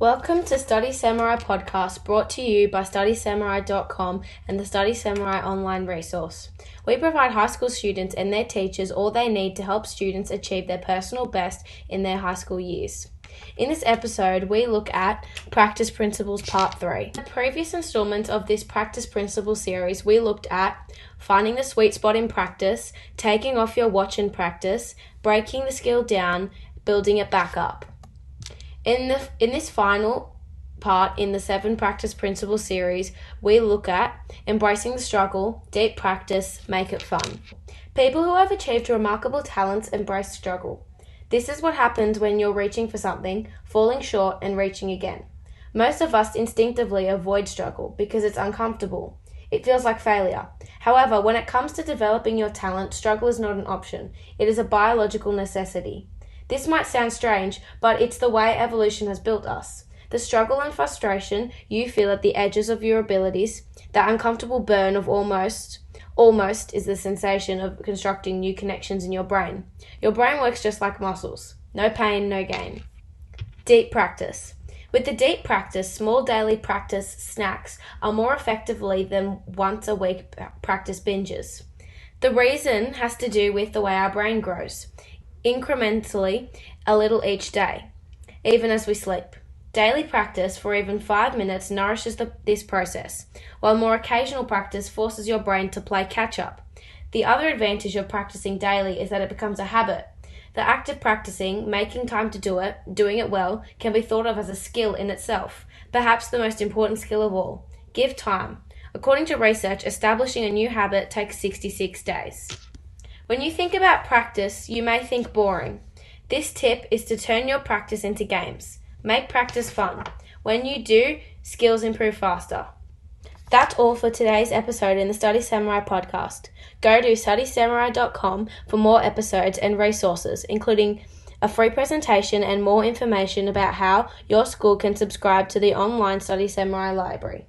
Welcome to Study Samurai podcast, brought to you by StudySamurai.com and the Study Samurai online resource. We provide high school students and their teachers all they need to help students achieve their personal best in their high school years. In this episode, we look at Practice Principles Part 3. In the previous installment of this Practice Principles series, we looked at finding the sweet spot in practice, taking off your watch in practice, breaking the skill down, building it back up. In this final part in the 7 Practice Principles series, we look at embracing the struggle, deep practice, make it fun. People who have achieved remarkable talents embrace struggle. This is what happens when you're reaching for something, falling short and reaching again. Most of us instinctively avoid struggle because it's uncomfortable. It feels like failure. However, when it comes to developing your talent, struggle is not an option. It is a biological necessity. This might sound strange, but it's the way evolution has built us. The struggle and frustration you feel at the edges of your abilities, the uncomfortable burn of almost is the sensation of constructing new connections in your brain. Your brain works just like muscles. No pain, no gain. Deep practice. With the deep practice, small daily practice snacks are more effectively than once a week practice binges. The reason has to do with the way our brain grows. Incrementally, a little each day, even as we sleep. Daily practice for even 5 minutes nourishes this process, while more occasional practice forces your brain to play catch-up. The other advantage of practicing daily is that it becomes a habit. The act of practicing, making time to do it, doing it well, can be thought of as a skill in itself, perhaps the most important skill of all. Give time. According to research, establishing a new habit takes 66 days. When you think about practice, you may think boring. This tip is to turn your practice into games. Make practice fun. When you do, skills improve faster. That's all for today's episode in the Study Samurai podcast. Go to StudySamurai.com for more episodes and resources, including a free presentation and more information about how your school can subscribe to the online Study Samurai library.